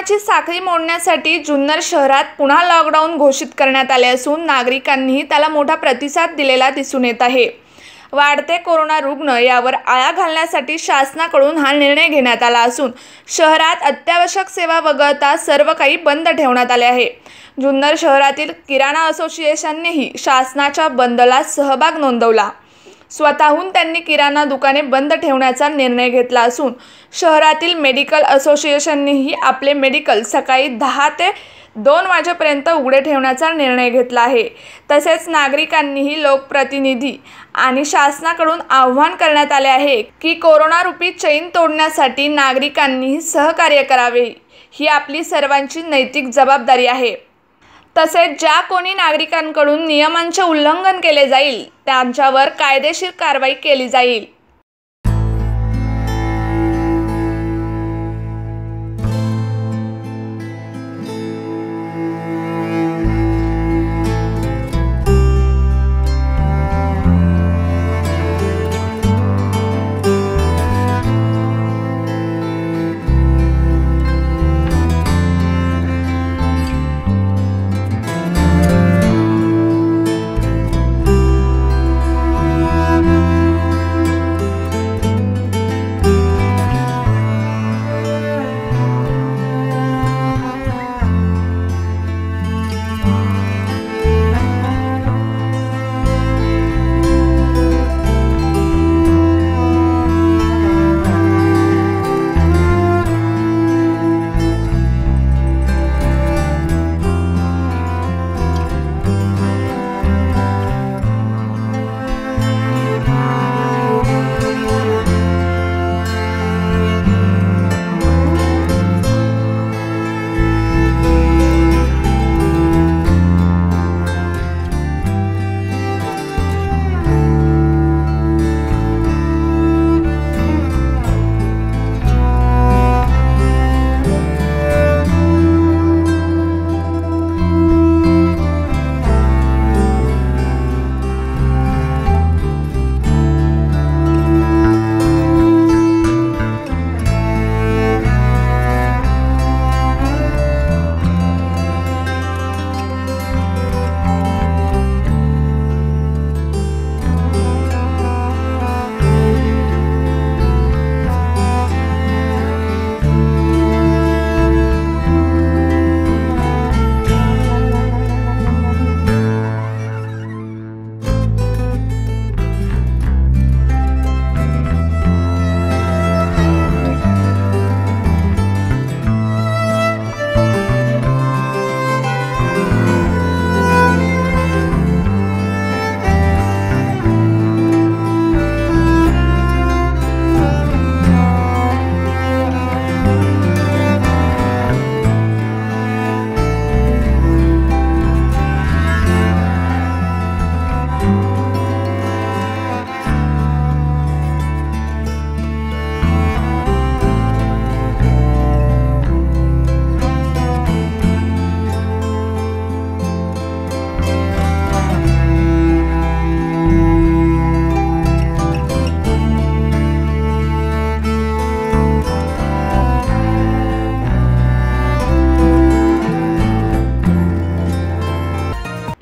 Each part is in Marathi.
कोरोनाची साखळी मोडण्यासाठी जुन्नर शहरात पुन्हा लॉकडाऊन घोषित करण्यात आले असून नागरिकांनीही त्याला मोठा प्रतिसाद दिलेला दिसून येत आहे। वाढते कोरोना रुग्ण यावर आळा घालण्यासाठी शासनाकडून हा निर्णय घेण्यात आला असून शहरात अत्यावश्यक सेवा वगळता सर्व काही बंद ठेवण्यात आले आहे। जुन्नर शहरातील किराणा असोसिएशननेही शासनाच्या बंदला सहभाग नोंदवला। स्वतःहून त्यांनी किराणा दुकाने बंद ठेवण्याचा निर्णय घेतला असून शहरातील मेडिकल असोसिएशननेही आपले मेडिकल सकाळी 10 ते 2 वाजेपर्यंत उघडे ठेवण्याचा निर्णय घेतला आहे। तसेच नागरिकांनीही लोकप्रतिनिधी आणि शासनाकडून आवाहन करण्यात आले आहे की कोरोना रूपी चैन तोडण्यासाठी नागरिकांनीही सहकार्य करावे, ही आपली सर्वांची नैतिक जबाबदारी आहे। तसेच ज्या कोणी नागरिकांकडून नियमांचे उल्लंघन केले जाईल त्यांच्यावर कायदेशीर कारवाई केली जाईल।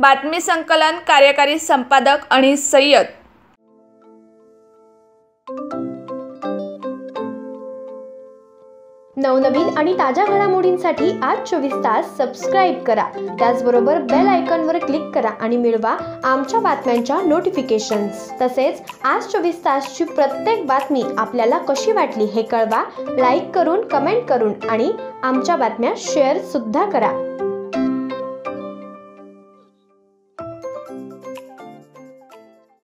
बातमी संकलन कार्यकारी संपादक अनीस सय्यद। नवनवीन आणि ताज्या घडामोडींसाठी आज 24 तास सबस्क्राइब करा। त्याचबरोबर बेल आयकॉनवर क्लिक करा आणि मिळवा आमच्या बातम्यांच्या नोटिफिकेशन्स। तसेच आज 24 तासची प्रत्येक बातमी आपल्याला कशी वाटली हे कळवा, लाईक करून, कमेंट करून आणि आमच्या बातम्या शेअर सुद्धा करा।